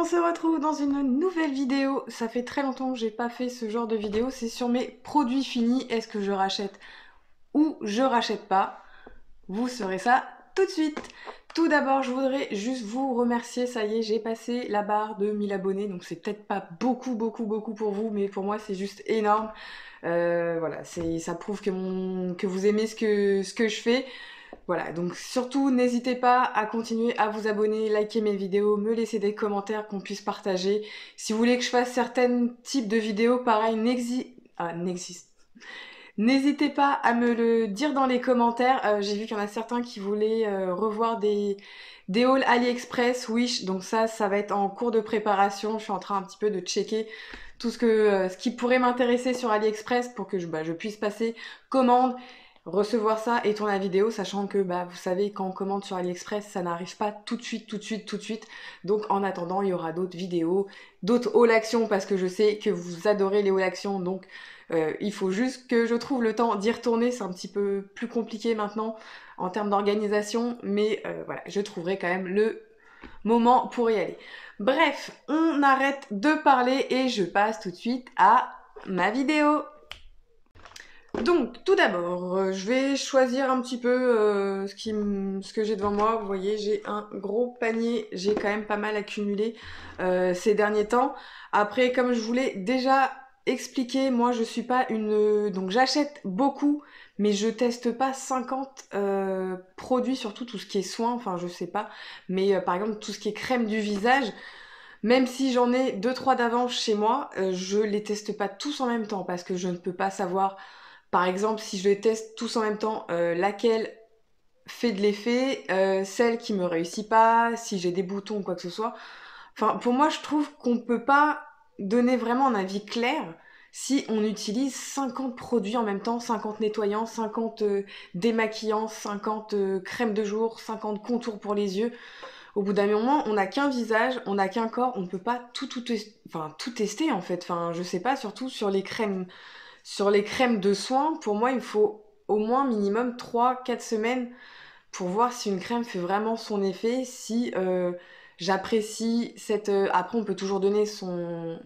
se retrouve dans une nouvelle vidéo. Ça fait très longtemps que j'ai pas fait ce genre de vidéo. C'est sur mes produits finis. Est-ce que je rachète ou je rachète pas? Vous saurez ça tout de suite. Tout d'abord, je voudrais juste vous remercier. Ça y est, j'ai passé la barre de 1000 abonnés. Donc c'est peut-être pas beaucoup pour vous, mais pour moi c'est juste énorme. Voilà, ça prouve que vous aimez ce que je fais. Voilà, donc surtout n'hésitez pas à continuer à vous abonner, liker mes vidéos, me laisser des commentaires qu'on puisse partager. Si vous voulez que je fasse certains types de vidéos, pareil, n'existe. N'hésitez pas à me le dire dans les commentaires. J'ai vu qu'il y en a certains qui voulaient revoir des hauls AliExpress, Wish, donc ça va être en cours de préparation. Je suis en train un petit peu de checker tout ce qui pourrait m'intéresser sur AliExpress pour que je puisse passer commande, recevoir ça et tourner la vidéo, sachant que vous savez, quand on commande sur AliExpress, ça n'arrive pas tout de suite. Donc en attendant, il y aura d'autres vidéos, d'autres hauls actions, parce que je sais que vous adorez les hauls actions, donc il faut juste que je trouve le temps d'y retourner. C'est un petit peu plus compliqué maintenant en termes d'organisation, mais voilà, je trouverai quand même le moment pour y aller. Bref, on arrête de parler et je passe tout de suite à ma vidéo. Donc, tout d'abord, je vais choisir un petit peu ce que j'ai devant moi. Vous voyez, j'ai un gros panier, j'ai quand même pas mal accumulé ces derniers temps. Après, comme je vous l'ai déjà expliqué, moi je suis pas une... Donc j'achète beaucoup, mais je teste pas 50 produits, surtout tout ce qui est soins, enfin je sais pas. Mais par exemple, tout ce qui est crème du visage, même si j'en ai deux trois d'avance chez moi, je les teste pas tous en même temps parce que je ne peux pas savoir, par exemple, si je les teste tous en même temps, laquelle fait de l'effet, celle qui me réussit pas, si j'ai des boutons ou quoi que ce soit. Enfin, pour moi, je trouve qu'on peut pas donner vraiment un avis clair si on utilise 50 produits en même temps, 50 nettoyants, 50 démaquillants, 50 crèmes de jour, 50 contours pour les yeux. Au bout d'un moment, on n'a qu'un visage, on n'a qu'un corps, on peut pas tout tester en fait. Enfin, je sais pas, surtout sur les crèmes de soins, pour moi, il faut au moins minimum 3 4 semaines pour voir si une crème fait vraiment son effet, si j'apprécie cette... Après, on peut toujours donner son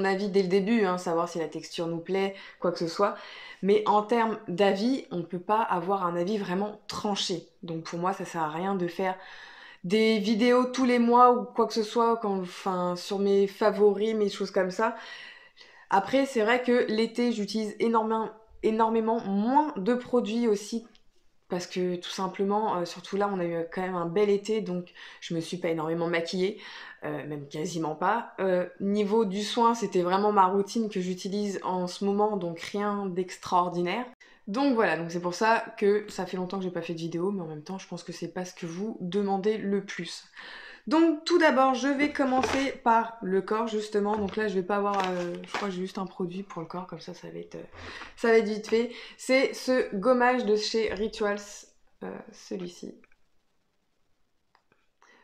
avis dès le début, hein, savoir si la texture nous plaît, quoi que ce soit. Mais en termes d'avis, on ne peut pas avoir un avis vraiment tranché. Donc pour moi, ça sert à rien de faire des vidéos tous les mois ou quoi que ce soit, enfin, sur mes favoris, mes choses comme ça. Après, c'est vrai que l'été, j'utilise énormément moins de produits aussi parce que tout simplement, surtout là, on a eu quand même un bel été, donc je me suis pas énormément maquillée, même quasiment pas. Niveau du soin, c'était vraiment ma routine que j'utilise en ce moment, donc rien d'extraordinaire. Donc voilà, donc c'est pour ça que ça fait longtemps que j'ai pas fait de vidéo, mais en même temps, je pense que c'est pas ce que vous demandez le plus. Donc tout d'abord, je vais commencer par le corps justement. Donc là, je vais pas avoir, je crois que j'ai juste un produit pour le corps, comme ça va être vite fait. C'est ce gommage de chez Rituals, celui-ci.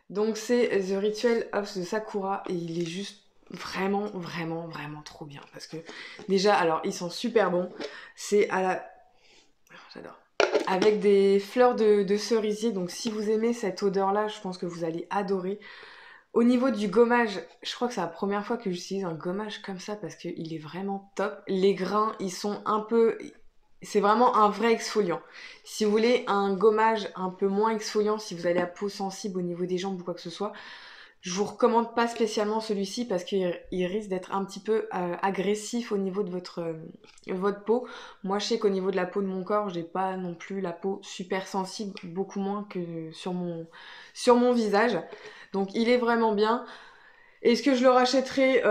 Donc c'est The Ritual of the Sakura et il est juste vraiment trop bien parce que déjà, alors ils sont super bons. C'est à la, j'adore. Avec des fleurs de cerisier. Donc si vous aimez cette odeur-là, je pense que vous allez adorer. Au niveau du gommage, je crois que c'est la première fois que j'utilise un gommage comme ça parce qu'il est vraiment top. Les grains, ils sont un peu... C'est vraiment un vrai exfoliant. Si vous voulez un gommage un peu moins exfoliant, si vous avez la peau sensible au niveau des jambes ou quoi que ce soit, je vous recommande pas spécialement celui-ci parce qu'il risque d'être un petit peu agressif au niveau de votre peau. Moi, je sais qu'au niveau de la peau de mon corps, j'ai pas non plus la peau super sensible, beaucoup moins que sur mon visage. Donc, il est vraiment bien. Est-ce que je le rachèterai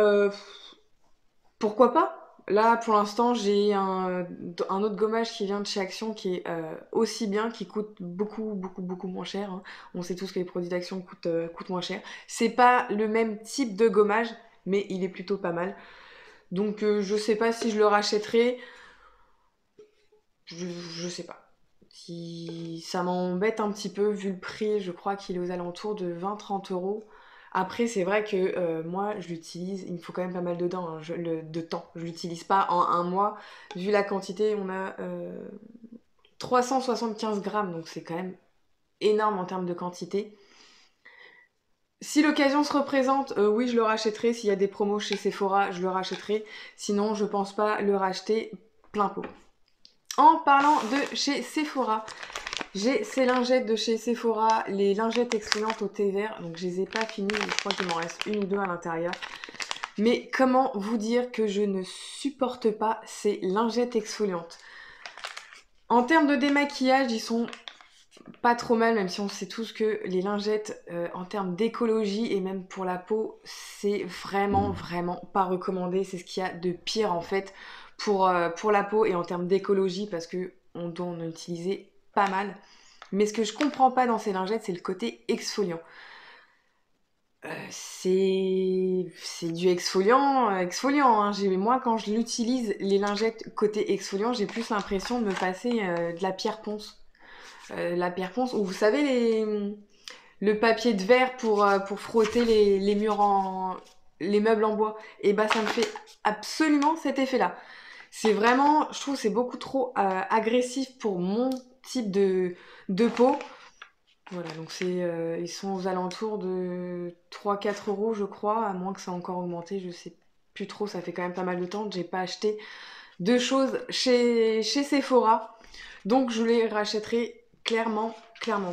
pourquoi pas? Là, pour l'instant, j'ai un autre gommage qui vient de chez Action qui est aussi bien, qui coûte beaucoup moins cher, hein. On sait tous que les produits d'Action coûtent moins cher. C'est pas le même type de gommage, mais il est plutôt pas mal. Donc, je sais pas si je le rachèterai. Je sais pas. Si ça m'embête un petit peu, vu le prix, je crois qu'il est aux alentours de 20 30 euros. Après, c'est vrai que moi, je l'utilise, il me faut quand même pas mal de temps, hein, de temps. Je l'utilise pas en un mois. Vu la quantité, on a 375 grammes, donc c'est quand même énorme en termes de quantité. Si l'occasion se représente, oui, je le rachèterai. S'il y a des promos chez Sephora, je le rachèterai. Sinon, je pense pas le racheter plein pot. En parlant de chez Sephora, j'ai ces lingettes de chez Sephora, les lingettes exfoliantes au thé vert. Donc, je les ai pas finies. Je crois qu'il m'en reste une ou deux à l'intérieur. Mais comment vous dire que je ne supporte pas ces lingettes exfoliantes? En termes de démaquillage, ils sont pas trop mal, même si on sait tous que les lingettes, en termes d'écologie et même pour la peau, c'est vraiment, vraiment pas recommandé. C'est ce qu'il y a de pire en fait pour la peau et en termes d'écologie parce que on doit en utiliser pas mal. Mais ce que je comprends pas dans ces lingettes, c'est le côté exfoliant. C'est du exfoliant, hein. Moi, quand je l'utilise, les lingettes côté exfoliant, j'ai plus l'impression de me passer de la pierre ponce. La pierre ponce, ou vous savez, le papier de verre pour frotter les murs les meubles en bois. Et bah, ça me fait absolument cet effet-là. C'est vraiment, je trouve, c'est beaucoup trop agressif pour mon type de peau. Voilà, donc ils sont aux alentours de 3-4 € je crois, à moins que ça a encore augmenté, je sais plus trop, ça fait quand même pas mal de temps que j'ai pas acheté de choses chez Sephora, donc je les rachèterai clairement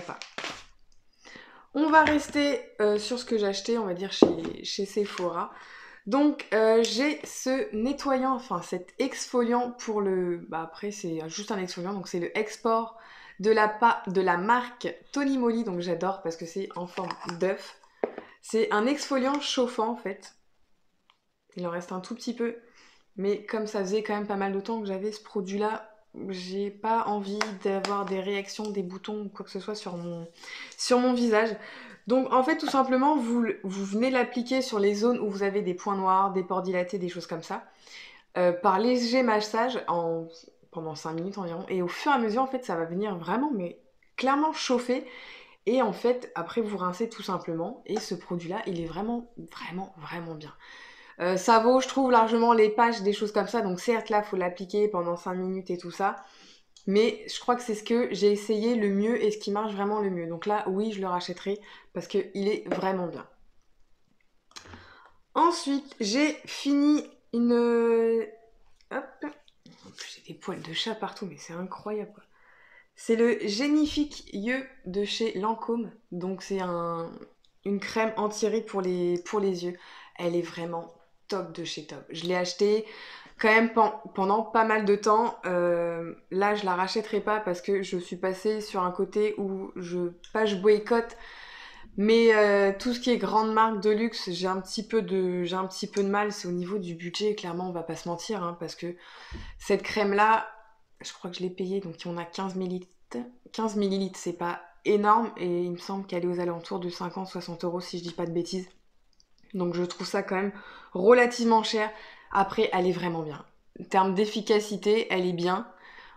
pas. On va rester sur ce que j'ai acheté, on va dire chez Sephora. Donc j'ai ce nettoyant, enfin cet exfoliant pour le... Bah après c'est juste un exfoliant, donc c'est le Export de la marque Tony Moly, donc j'adore parce que c'est en forme d'œuf. C'est un exfoliant chauffant en fait. Il en reste un tout petit peu, mais comme ça faisait quand même pas mal de temps que j'avais ce produit-là, j'ai pas envie d'avoir des réactions, des boutons ou quoi que ce soit sur mon visage. Donc en fait tout simplement vous venez l'appliquer sur les zones où vous avez des points noirs, des pores dilatés, des choses comme ça, par léger massage pendant 5 minutes environ. Et au fur et à mesure en fait ça va venir vraiment mais clairement chauffer. Et en fait après vous rincez tout simplement. Et ce produit là il est vraiment bien. Ça vaut, je trouve, largement les pages, des choses comme ça. Donc certes, là, il faut l'appliquer pendant 5 minutes et tout ça. Mais je crois que c'est ce que j'ai essayé le mieux et ce qui marche vraiment le mieux. Donc là, oui, je le rachèterai parce qu'il est vraiment bien. Ensuite, j'ai fini une... Hop. J'ai des poils de chat partout, mais c'est incroyable, quoi. C'est le Génifique Yeux de chez Lancôme. Donc c'est une crème anti-rides pour les yeux. Elle est vraiment top de chez top. Je l'ai achetée quand même pendant pas mal de temps. Là, je la rachèterai pas parce que je suis passée sur un côté où pas je boycotte, mais tout ce qui est grande marque de luxe, j'ai un petit peu de mal. C'est au niveau du budget, clairement, on va pas se mentir, hein, parce que cette crème-là, je crois que je l'ai payée, donc on a 15 millilitres. 15 millilitres, c'est pas énorme, et il me semble qu'elle est aux alentours de 50-60 € si je dis pas de bêtises. Donc je trouve ça quand même relativement cher. Après, elle est vraiment bien. En termes d'efficacité, elle est bien.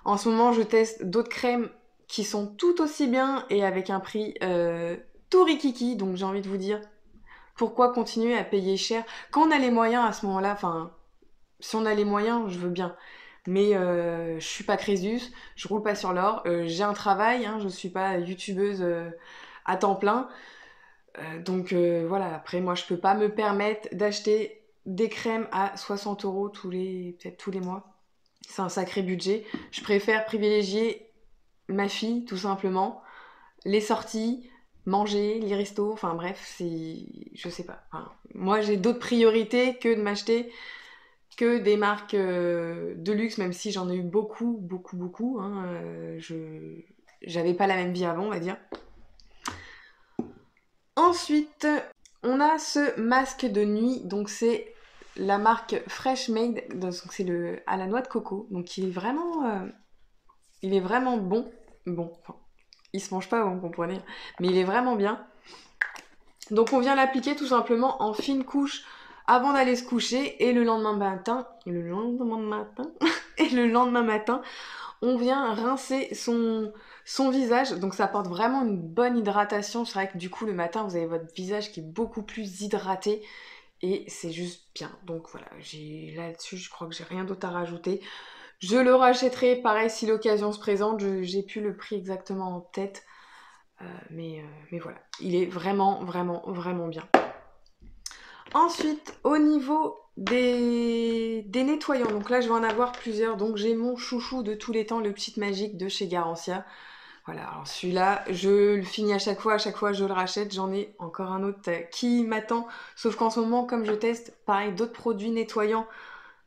En ce moment, je teste d'autres crèmes qui sont tout aussi bien et avec un prix tout rikiki. Donc j'ai envie de vous dire, pourquoi continuer à payer cher quand on a les moyens à ce moment-là? Enfin, si on a les moyens, je veux bien. Mais je suis pas Crésus, je roule pas sur l'or, j'ai un travail, hein, je suis pas youtubeuse à temps plein. Donc voilà, après moi je peux pas me permettre d'acheter des crèmes à 60 € peut-être tous les mois. C'est un sacré budget. Je préfère privilégier ma fille, tout simplement, les sorties, manger, les restos, enfin bref, je sais pas. Enfin, moi j'ai d'autres priorités que de m'acheter que des marques de luxe, même si j'en ai eu beaucoup, hein, j'avais pas la même vie avant, on va dire. Ensuite, on a ce masque de nuit, donc c'est la marque Fresh Made, donc c'est le à la noix de coco, donc il est vraiment bon. Bon, enfin, il se mange pas, vous comprenez, mais il est vraiment bien. Donc on vient l'appliquer tout simplement en fine couche avant d'aller se coucher, et le lendemain matin, et le lendemain matin, on vient rincer son visage. Donc ça apporte vraiment une bonne hydratation. C'est vrai que du coup le matin vous avez votre visage qui est beaucoup plus hydraté et c'est juste bien. Donc voilà, là-dessus je crois que j'ai rien d'autre à rajouter. Je le rachèterai pareil si l'occasion se présente. J'ai plus le prix exactement en tête. Mais voilà, il est vraiment, vraiment, vraiment bien. Ensuite, au niveau des nettoyants, donc là je vais en avoir plusieurs. Donc j'ai mon chouchou de tous les temps, le Petite Magique de chez Garantia. Voilà, alors celui-là, je le finis à chaque fois je le rachète. J'en ai encore un autre qui m'attend. Sauf qu'en ce moment, comme je teste, pareil, d'autres produits nettoyants,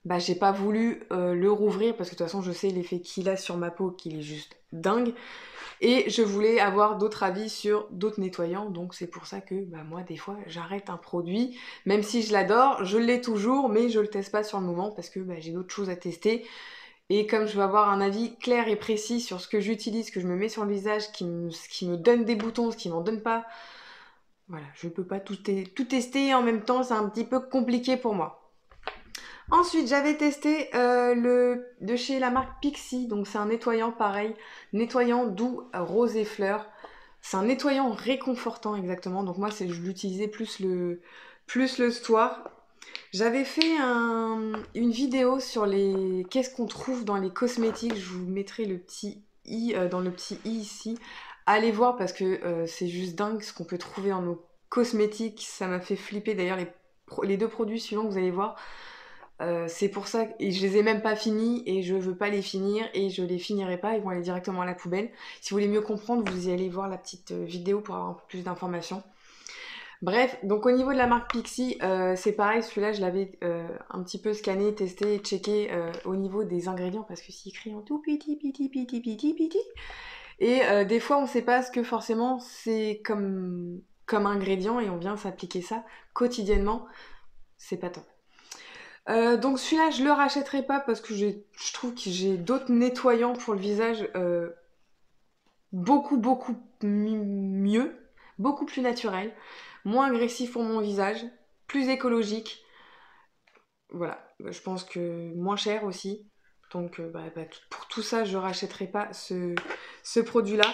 bah j'ai pas voulu le rouvrir parce que de toute façon je sais l'effet qu'il a sur ma peau, qu'il est juste dingue. Et je voulais avoir d'autres avis sur d'autres nettoyants, donc c'est pour ça que bah, moi des fois j'arrête un produit, même si je l'adore, je l'ai toujours, mais je le teste pas sur le moment parce que bah, j'ai d'autres choses à tester. Et comme je veux avoir un avis clair et précis sur ce que j'utilise, ce que je me mets sur le visage, ce qui me donne des boutons, ce qui m'en donne pas, voilà, je peux pas tout tester en même temps, c'est un petit peu compliqué pour moi. Ensuite, j'avais testé de chez la marque Pixi, donc c'est un nettoyant pareil, nettoyant doux rose et fleurs. C'est un nettoyant réconfortant exactement, donc moi je l'utilisais plus le soir. J'avais fait une vidéo sur les qu'est-ce qu'on trouve dans les cosmétiques, je vous mettrai le petit i dans le petit i ici. Allez voir parce que c'est juste dingue ce qu'on peut trouver dans nos cosmétiques, ça m'a fait flipper d'ailleurs les deux produits suivants que vous allez voir. C'est pour ça que je les ai même pas finis et je veux pas les finir et je les finirai pas, ils vont aller directement à la poubelle. Si vous voulez mieux comprendre, vous y allez voir la petite vidéo pour avoir un peu plus d'informations. Bref, donc au niveau de la marque Pixi, c'est pareil, celui-là je l'avais un petit peu scanné, testé, checké au niveau des ingrédients parce que c'est écrit en tout petit. Et des fois on sait pas ce que forcément c'est comme ingrédient et on vient s'appliquer ça quotidiennement, c'est pas top. Donc celui-là, je le rachèterai pas parce que je trouve que j'ai d'autres nettoyants pour le visage beaucoup mieux, beaucoup plus naturels, moins agressifs pour mon visage, plus écologique. Voilà, je pense que moins cher aussi. Donc pour tout ça, je rachèterai pas ce produit-là.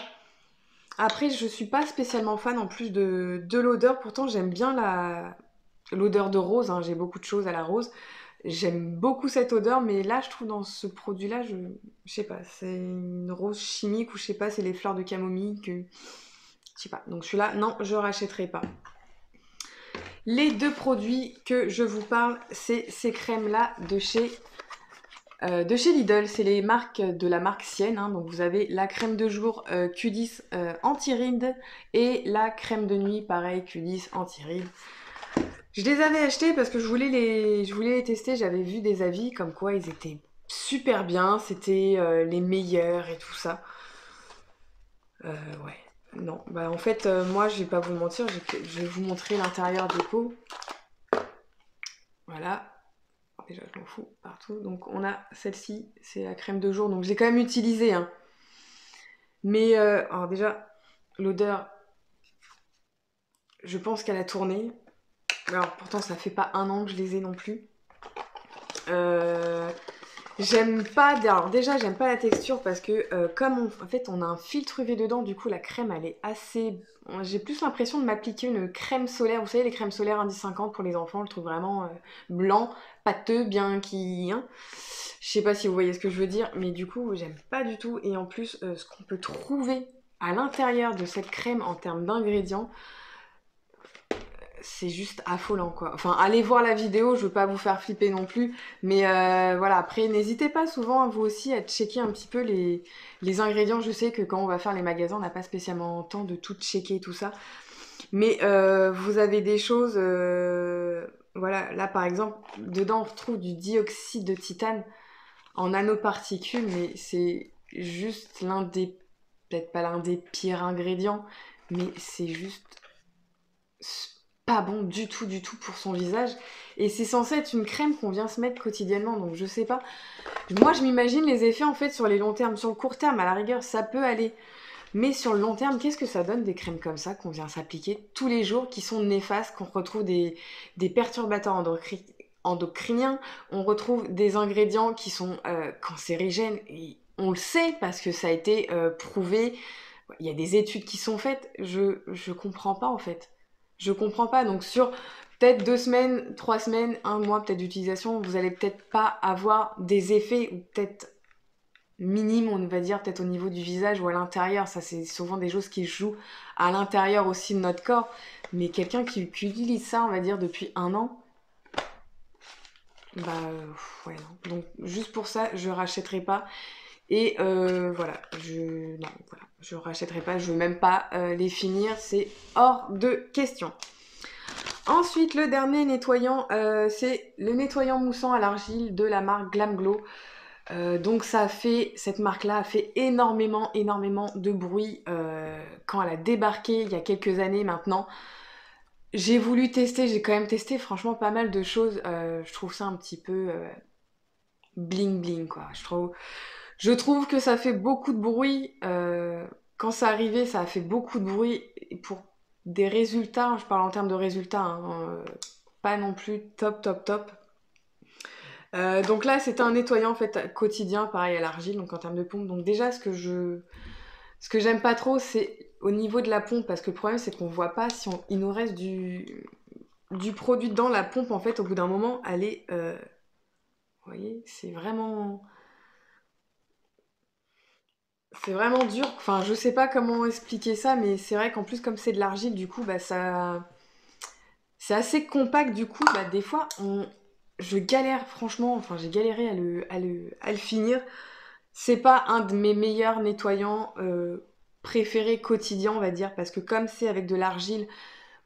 Après, je suis pas spécialement fan en plus de l'odeur. Pourtant, j'aime bien l'odeur de rose, hein. J'ai beaucoup de choses à la rose. J'aime beaucoup cette odeur, mais là, je trouve dans ce produit-là, je sais pas, c'est une rose chimique ou je sais pas, c'est les fleurs de camomille que... Je sais pas. Donc celui-là, non, je rachèterai pas. Les deux produits que je vous parle, c'est ces crèmes-là de chez Lidl. C'est les marques de la marque Sienne. Hein. Donc vous avez la crème de jour Q10 anti-rides et la crème de nuit, pareil, Q10 anti-rides. Je les avais achetés parce que je voulais les tester, j'avais vu des avis comme quoi ils étaient super bien, c'était les meilleurs et tout ça. Ouais, non, bah en fait, moi je vais pas vous mentir, je vais vous montrer l'intérieur des pots. Voilà, déjà je m'en fous partout. Donc on a celle-ci, c'est la crème de jour, donc j'ai quand même utilisé, hein. Mais alors déjà, l'odeur, je pense qu'elle a tourné. Alors pourtant ça fait pas un an que je les ai non plus. J'aime pas, alors déjà j'aime pas la texture parce que comme en fait on a un filtre UV dedans, du coup la crème elle est assez... J'ai plus l'impression de m'appliquer une crème solaire, vous savez les crèmes solaires indice 50 pour les enfants, je le trouve vraiment blanc, pâteux, bien qui... Hein. Je sais pas si vous voyez ce que je veux dire, mais du coup j'aime pas du tout. Et en plus ce qu'on peut trouver à l'intérieur de cette crème en termes d'ingrédients, c'est juste affolant quoi. Enfin, allez voir la vidéo, je veux pas vous faire flipper non plus, mais voilà, après n'hésitez pas souvent vous aussi à checker un petit peu les ingrédients. Je sais que quand on va faire les magasins, on n'a pas spécialement le temps de tout checker tout ça, mais vous avez des choses, voilà, là par exemple, dedans on retrouve du dioxyde de titane en nanoparticules, mais c'est juste peut-être pas l'un des pires ingrédients, mais c'est juste pas bon du tout pour son visage. Et c'est censé être une crème qu'on vient se mettre quotidiennement, donc je sais pas. Moi, je m'imagine les effets en fait sur les longs termes. Sur le court terme, à la rigueur, ça peut aller. Mais sur le long terme, qu'est-ce que ça donne des crèmes comme ça qu'on vient s'appliquer tous les jours, qui sont néfastes, qu'on retrouve des perturbateurs endocriniens, on retrouve des ingrédients qui sont cancérigènes, et on le sait parce que ça a été prouvé. Il y a des études qui sont faites. Je comprends pas en fait. Je comprends pas. Donc sur peut-être 2 semaines, 3 semaines, un mois peut-être d'utilisation, vous allez peut-être pas avoir des effets ou peut-être minime, on va dire, peut-être au niveau du visage ou à l'intérieur. Ça, c'est souvent des choses qui se jouent à l'intérieur aussi de notre corps. Mais quelqu'un qui utilise ça, on va dire, depuis 1 an, bah ouais, non. Donc juste pour ça, je rachèterai pas. Et voilà, non, voilà, je rachèterai pas, je veux même pas les finir, c'est hors de question. Ensuite, le dernier nettoyant, c'est le nettoyant moussant à l'argile de la marque Glam Glow. Donc cette marque-là a fait énormément de bruit quand elle a débarqué il y a quelques années maintenant. J'ai voulu tester, j'ai quand même testé franchement pas mal de choses. Je trouve ça un petit peu bling bling quoi. Je trouve que ça fait beaucoup de bruit. Quand ça arrivait, ça a fait beaucoup de bruit. Et pour des résultats, je parle en termes de résultats, hein, pas non plus top. Donc là, c'était un nettoyant en fait quotidien, pareil à l'argile, donc en termes de pompe. Donc déjà, ce que j'aime pas trop, c'est au niveau de la pompe, parce que le problème, c'est qu'on voit pas si il nous reste du produit dans la pompe. En fait, au bout d'un moment, elle est, vous voyez, c'est vraiment dur. Enfin, je sais pas comment expliquer ça, mais c'est vrai qu'en plus, comme c'est de l'argile, du coup, bah c'est assez compact. Du coup, bah des fois, je galère franchement. Enfin, j'ai galéré à le finir. C'est pas un de mes meilleurs nettoyants préférés quotidiens, on va dire, parce que comme c'est avec de l'argile,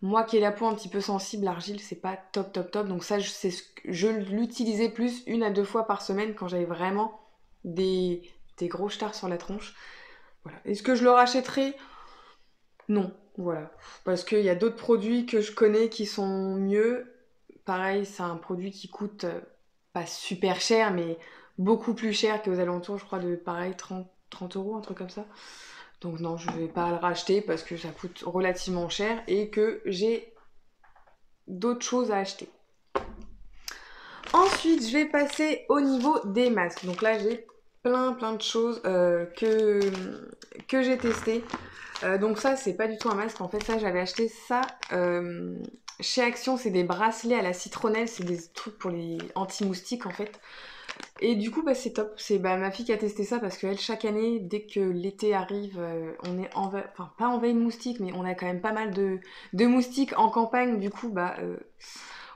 moi qui ai la peau un petit peu sensible, l'argile c'est pas top. Donc ça, je l'utilisais plus 1 à 2 fois par semaine quand j'avais vraiment des gros stars sur la tronche. Voilà. Est-ce que je le rachèterai? Non, voilà. Parce qu'il y a d'autres produits que je connais qui sont mieux. Pareil, c'est un produit qui coûte pas super cher, mais beaucoup plus cher qu'aux alentours, je crois, de pareil, 30 euros, un truc comme ça. Donc non, je vais pas le racheter parce que ça coûte relativement cher et que j'ai d'autres choses à acheter. Ensuite, je vais passer au niveau des masques. Donc là, j'ai plein de choses que j'ai testé. Donc ça, c'est pas du tout un masque. En fait, ça, j'avais acheté ça chez Action. C'est des bracelets à la citronnelle. C'est des trucs pour les anti-moustiques, en fait. Et du coup, bah, c'est top. C'est ma fille qui a testé ça parce qu'elle, chaque année, dès que l'été arrive, on est enfin, pas en veille de moustiques, mais on a quand même pas mal de moustiques en campagne. Du coup, bah,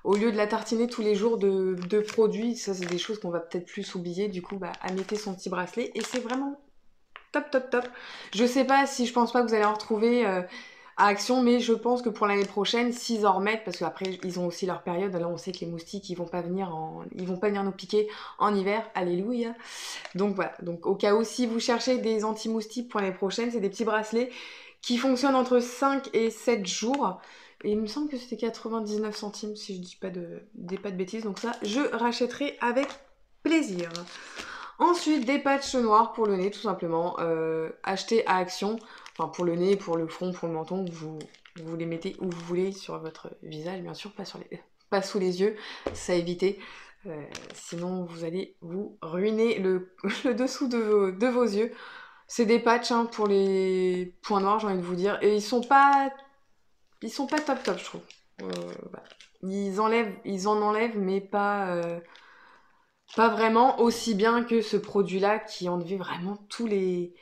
au lieu de la tartiner tous les jours de produits, ça, c'est des choses qu'on va peut-être plus oublier. Du coup, bah, elle mettait son petit bracelet et c'est vraiment top. Je sais pas si je pense pas que vous allez en retrouver à Action, mais je pense que pour l'année prochaine, s'ils en remettent, parce qu'après ils ont aussi leur période, là on sait que les moustiques ils vont pas venir nous piquer en hiver, alléluia. Donc voilà, donc au cas où si vous cherchez des anti-moustiques pour l'année prochaine, c'est des petits bracelets qui fonctionnent entre 5 et 7 jours. Et il me semble que c'était 99 centimes si je dis pas de bêtises, donc ça je rachèterai avec plaisir. Ensuite, des patchs noirs pour le nez, tout simplement. Achetés à Action. Enfin, pour le nez, pour le front, pour le menton. Vous les mettez où vous voulez sur votre visage, bien sûr, pas sous les yeux. Ça à éviter. Sinon, vous allez vous ruiner le dessous de vos yeux. C'est des patchs hein, pour les points noirs, j'ai envie de vous dire. Et ils sont pas top, je trouve. Bah. Ils en enlèvent, mais pas vraiment aussi bien que ce produit-là qui enlevait vraiment tous les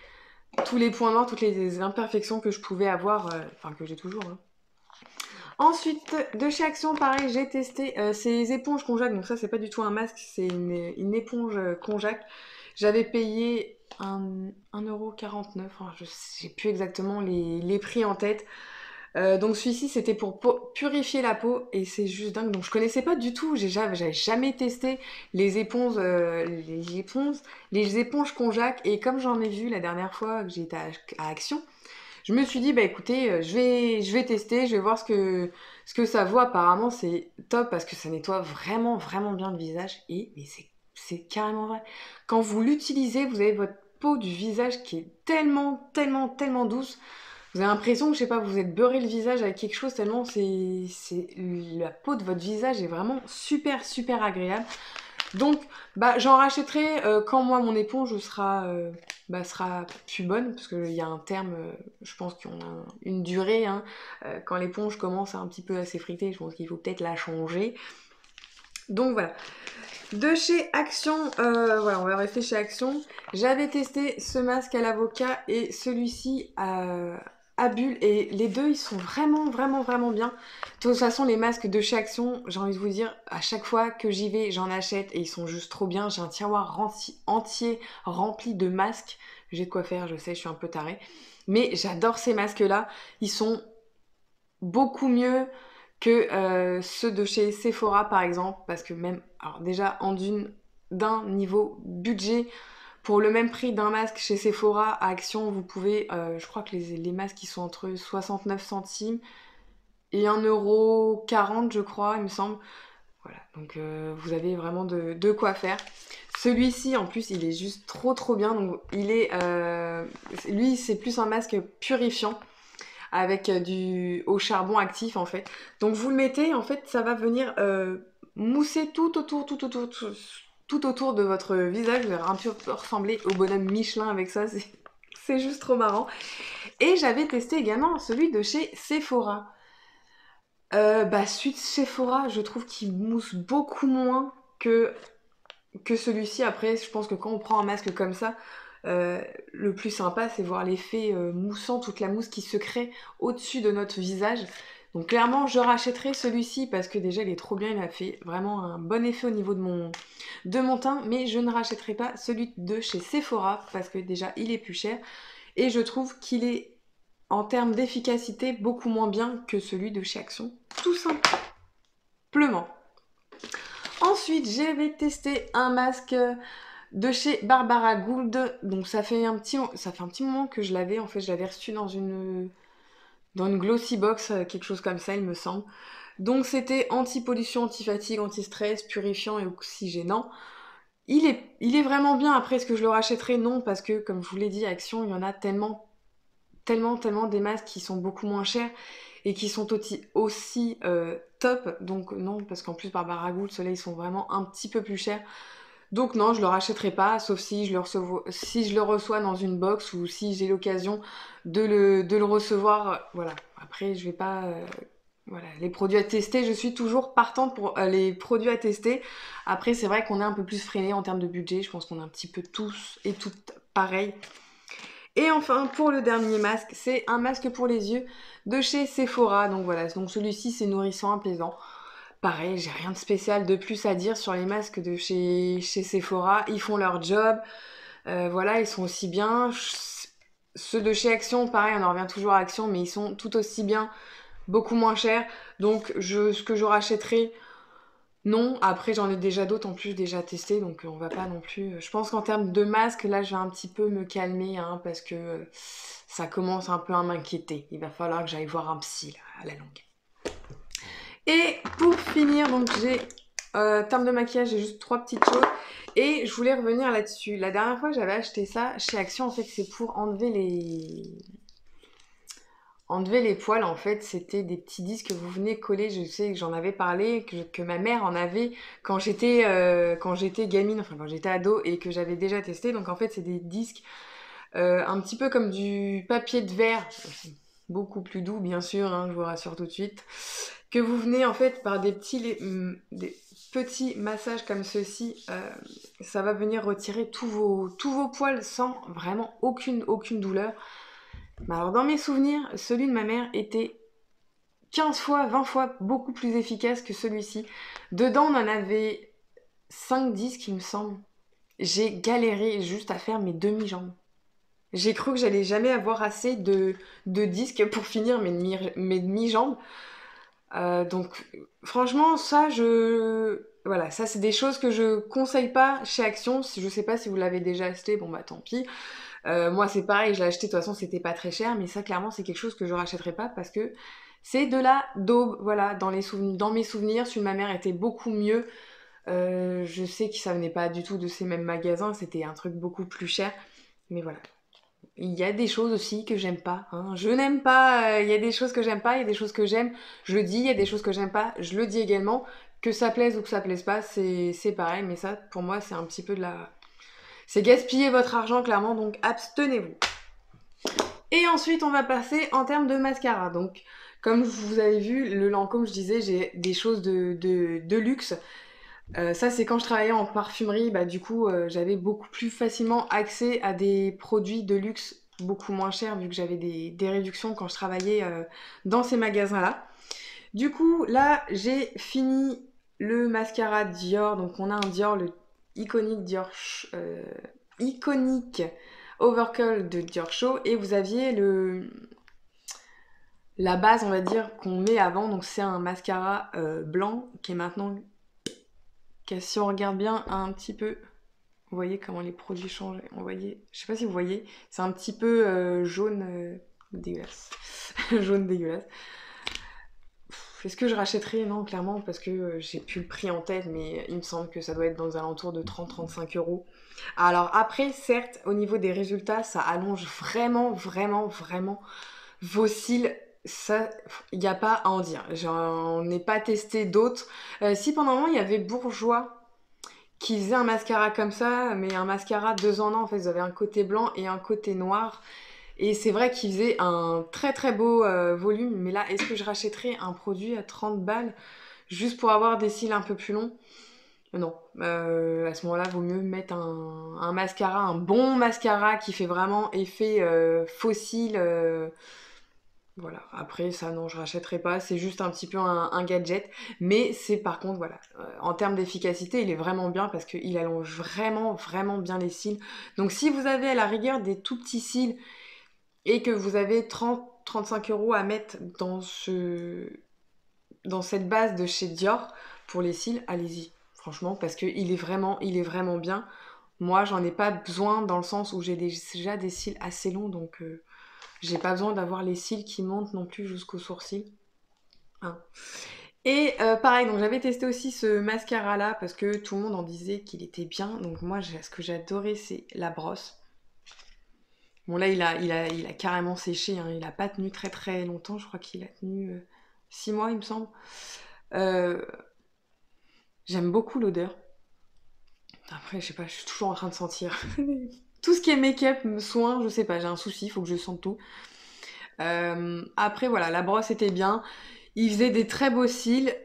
points noirs, toutes les imperfections que je pouvais avoir, enfin que j'ai toujours. Hein. Ensuite, de chez Action, pareil, j'ai testé ces éponges Conjac. Donc ça, c'est pas du tout un masque, c'est une éponge Conjac. J'avais payé 1,49€. Enfin, je sais plus exactement les prix en tête. Donc celui-ci c'était pour purifier la peau et c'est juste dingue. Donc je connaissais pas du tout, j'avais jamais testé les éponges Conjac et comme j'en ai vu la dernière fois que j'étais à Action, je me suis dit bah écoutez, je vais tester, je vais voir ce que ça vaut. Apparemment c'est top parce que ça nettoie vraiment bien le visage mais c'est carrément vrai. Quand vous l'utilisez, vous avez votre peau du visage qui est tellement douce. Vous avez l'impression que, je sais pas, vous êtes beurré le visage avec quelque chose tellement la peau de votre visage est vraiment super agréable. Donc, bah, j'en rachèterai quand moi mon éponge sera plus bonne, parce qu'il y a un terme, je pense qu'on a une durée, hein, quand l'éponge commence un petit peu à s'effriter, je pense qu'il faut peut-être la changer. Donc voilà. De chez Action, voilà, on va rester chez Action. J'avais testé ce masque à l'avocat et celui-ci à bulles. Et les deux, ils sont vraiment, vraiment, vraiment bien. De toute façon, les masques de chez Action, j'ai envie de vous dire, à chaque fois que j'y vais, j'en achète et ils sont juste trop bien. J'ai un tiroir entier rempli de masques. J'ai de quoi faire, je sais, je suis un peu tarée. Mais j'adore ces masques-là. Ils sont beaucoup mieux que ceux de chez Sephora par exemple, parce que même, alors déjà d'un niveau budget, pour le même prix d'un masque chez Sephora à Action, vous pouvez, je crois que les masques ils sont entre 69 centimes et 1,40 € je crois, il me semble. Voilà, donc vous avez vraiment de quoi faire. Celui-ci en plus il est juste trop trop bien, donc lui c'est plus un masque purifiant avec au charbon actif en fait. Donc vous le mettez, en fait ça va venir mousser tout autour de votre visage. Vous allez un peu ressembler au bonhomme Michelin avec ça, c'est juste trop marrant. Et j'avais testé également celui de chez Sephora. Celui de Sephora, je trouve qu'il mousse beaucoup moins que celui-ci. Après, je pense que quand on prend un masque comme ça, le plus sympa, c'est voir l'effet moussant, toute la mousse qui se crée au-dessus de notre visage. Donc clairement, je rachèterai celui-ci parce que déjà, il est trop bien. Il a fait vraiment un bon effet au niveau de mon teint. Mais je ne rachèterai pas celui de chez Sephora parce que déjà, il est plus cher. Et je trouve qu'il est, en termes d'efficacité, beaucoup moins bien que celui de chez Action. Tout simplement. Ensuite, j'avais testé un masque de chez Barbara Gould. Donc ça fait un petit moment que je l'avais. En fait, je l'avais reçu dans une glossy box, quelque chose comme ça, il me semble. Donc c'était anti-pollution, anti-fatigue, anti-stress, purifiant et oxygénant. Il est vraiment bien. Après, est-ce que je le rachèterai? Non, parce que comme je vous l'ai dit, Action, il y en a tellement, tellement, tellement des masques qui sont beaucoup moins chers et qui sont aussi top. Donc non, parce qu'en plus Barbara Gould, ceux-là, ils sont vraiment un petit peu plus chers. Donc non, je le rachèterai pas, sauf si si je le reçois dans une box ou si j'ai l'occasion de le recevoir. Voilà. Après, je vais pas... voilà, les produits à tester, je suis toujours partante pour les produits à tester. Après, c'est vrai qu'on est un peu plus freiné en termes de budget. Je pense qu'on est un petit peu tous et toutes pareil. Et enfin, pour le dernier masque, c'est un masque pour les yeux de chez Sephora. Donc voilà, donc celui-ci, c'est nourrissant, apaisant. Pareil, j'ai rien de spécial de plus à dire sur les masques de chez Sephora. Ils font leur job. Voilà, ils sont aussi bien. Ceux de chez Action, pareil, on en revient toujours à Action, mais ils sont tout aussi bien, beaucoup moins chers. Donc ce que je rachèterai, non. Après, j'en ai déjà d'autres en plus déjà testés, donc on va pas non plus... Je pense qu'en termes de masques, là, je vais un petit peu me calmer, hein, parce que ça commence un peu à m'inquiéter. Il va falloir que j'aille voir un psy, là, à la longue. Et pour finir, donc j'ai terme de maquillage, j'ai juste 3 petites choses et je voulais revenir là-dessus. La dernière fois j'avais acheté ça chez Action, en fait c'est pour enlever les poils. En fait c'était des petits disques que vous venez coller. Je sais que j'en avais parlé, que ma mère en avait quand j'étais gamine, enfin quand j'étais ado et que j'avais déjà testé. Donc en fait c'est des disques un petit peu comme du papier de verre, beaucoup plus doux bien sûr, hein, je vous rassure tout de suite, que vous venez en fait par des petits massages comme ceci, ça va venir retirer tous vos poils sans vraiment aucune douleur. Mais alors dans mes souvenirs, celui de ma mère était 15 fois, 20 fois beaucoup plus efficace que celui-ci. Dedans on en avait 5 disques il me semble. J'ai galéré juste à faire mes demi-jambes. J'ai cru que j'allais jamais avoir assez de disques pour finir mes demi-jambes. Donc franchement voilà, ça c'est des choses que je conseille pas chez Action. Je sais pas si vous l'avez déjà acheté, bon bah tant pis. Moi c'est pareil, je l'ai acheté, de toute façon c'était pas très cher, mais ça clairement c'est quelque chose que je rachèterai pas parce que c'est de la daube. Voilà, dans mes souvenirs, celui de ma mère était beaucoup mieux. Je sais que ça venait pas du tout de ces mêmes magasins, c'était un truc beaucoup plus cher. Mais voilà, il y a des choses aussi que j'aime pas, hein. Je n'aime pas, il y a des choses que j'aime pas, il y a des choses que j'aime, je le dis, il y a des choses que j'aime pas, je le dis également. Que ça plaise ou que ça plaise pas, c'est pareil, mais ça, pour moi, c'est un petit peu c'est gaspiller votre argent, clairement, donc abstenez-vous. Et ensuite, on va passer en termes de mascara. Donc, comme vous avez vu, le Lancôme, je disais, j'ai des choses de luxe. Ça, c'est quand je travaillais en parfumerie, bah, du coup, j'avais beaucoup plus facilement accès à des produits de luxe beaucoup moins chers, vu que j'avais des réductions quand je travaillais dans ces magasins-là. Du coup, là, j'ai fini le mascara Dior. Donc, on a un Dior, le iconique Dior, iconique Overcurl de Dior Show. Et vous aviez la base, on va dire, qu'on met avant. Donc, c'est un mascara blanc qui est maintenant, si on regarde bien, un petit peu. Vous voyez comment les produits changent. On voyait, je sais pas si vous voyez, c'est un petit peu jaune dégueulasse. Jaune dégueulasse. Est-ce que je rachèterais? Non, clairement, parce que j'ai plus le prix en tête, mais il me semble que ça doit être dans les alentours de 30-35 euros. Alors après, certes, au niveau des résultats, ça allonge vraiment, vraiment, vraiment vos cils. Ça, il n'y a pas à en dire. J'en ai pas testé d'autres. Si pendant un moment, il y avait Bourjois qui faisait un mascara comme ça, mais un mascara 2 en 1, en fait, vous avez un côté blanc et un côté noir. Et c'est vrai qu'il faisait un très très beau volume, mais là, est-ce que je rachèterais un produit à 30 balles juste pour avoir des cils un peu plus longs? Non. À ce moment-là, vaut mieux mettre un mascara, un bon mascara qui fait vraiment effet faux cils. Voilà. Après, ça, non, je rachèterai pas. C'est juste un petit peu un gadget. Mais c'est par contre, voilà, en termes d'efficacité, il est vraiment bien parce qu'il allonge vraiment, vraiment bien les cils. Donc, si vous avez à la rigueur des tout petits cils et que vous avez 30-35 euros à mettre dans cette base de chez Dior pour les cils, allez-y, franchement, parce qu'il est vraiment bien. Moi, j'en ai pas besoin dans le sens où j'ai déjà des cils assez longs, donc j'ai pas besoin d'avoir les cils qui montent non plus jusqu'aux sourcils. Hein. Et pareil, donc j'avais testé aussi ce mascara là parce que tout le monde en disait qu'il était bien. Donc moi, ce que j'adorais, c'est la brosse. Bon là, il a carrément séché, hein. Il a pas tenu très très longtemps. Je crois qu'il a tenu 6 mois, il me semble. Euh, J'aime beaucoup l'odeur. Après, je sais pas, je suis toujours en train de sentir. Tout ce qui est make-up, soin, je sais pas, j'ai un souci, il faut que je sente tout. Après, voilà, la brosse était bien. Il faisait des très beaux cils.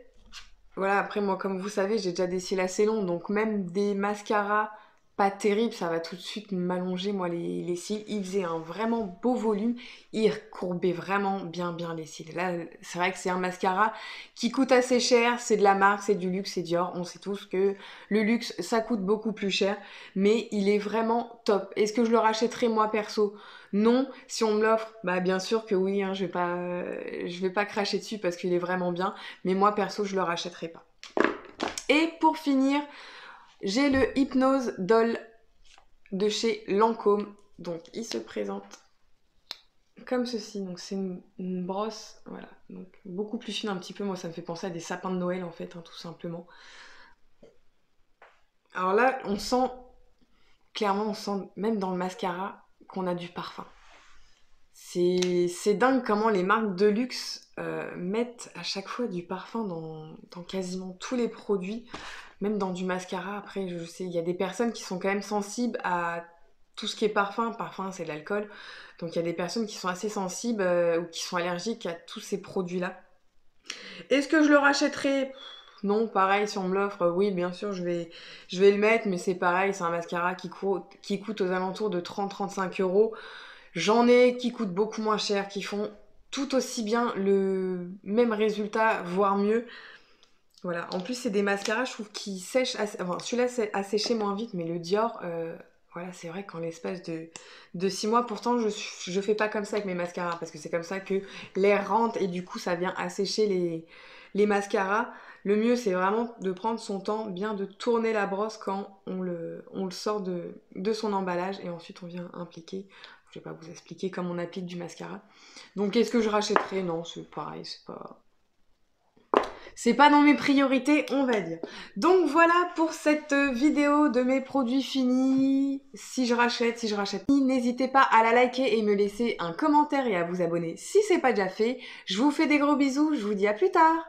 Voilà, après, moi, comme vous savez, j'ai déjà des cils assez longs, donc même des mascaras pas terribles, ça va tout de suite m'allonger, moi, les cils. Il faisait un vraiment beau volume. Il recourbait vraiment bien, bien les cils. Là, c'est vrai que c'est un mascara qui coûte assez cher. C'est de la marque, c'est du luxe, c'est Dior. On sait tous que le luxe, ça coûte beaucoup plus cher, mais il est vraiment top. Est-ce que je le rachèterais, moi, perso? Non. Si on me l'offre, bah, bien sûr que oui, hein, je vais pas cracher dessus parce qu'il est vraiment bien. Mais moi, perso, je le rachèterai pas. Et pour finir, j'ai le Hypnose Doll de chez Lancôme. Donc, il se présente comme ceci. Donc, c'est une brosse, voilà. Donc, beaucoup plus fine un petit peu. Moi, ça me fait penser à des sapins de Noël, en fait, hein, tout simplement. Alors là, on sent, clairement, on sent, même dans le mascara, qu'on a du parfum. C'est dingue comment les marques de luxe mettent à chaque fois du parfum dans quasiment tous les produits, même dans du mascara. Après, je sais, il y a des personnes qui sont quand même sensibles à tout ce qui est parfum. Parfum, c'est de l'alcool. Donc il y a des personnes qui sont assez sensibles ou qui sont allergiques à tous ces produits-là. Est-ce que je le rachèterai? Non, pareil, si on me l'offre, oui, bien sûr, je vais le mettre, mais c'est pareil, c'est un mascara qui coûte aux alentours de 30-35 euros. J'en ai qui coûtent beaucoup moins cher, qui font tout aussi bien le même résultat, voire mieux. Voilà. En plus, c'est des mascaras, je trouve, qui sèchent assez... Enfin, celui-là a séché moins vite, mais le Dior, voilà, c'est vrai qu'en l'espace de 6 mois, pourtant, je fais pas comme ça avec mes mascaras, parce que c'est comme ça que l'air rentre et du coup, ça vient assécher les mascaras. Le mieux, c'est vraiment de prendre son temps, bien de tourner la brosse quand on le sort de son emballage et ensuite on vient impliquer. Je vais pas vous expliquer comment on applique du mascara. Donc, est-ce que je rachèterai? Non, c'est pareil, c'est pas dans mes priorités, on va dire. Donc voilà pour cette vidéo de mes produits finis. Si je rachète, n'hésitez pas à la liker et me laisser un commentaire et à vous abonner si c'est pas déjà fait. Je vous fais des gros bisous, je vous dis à plus tard.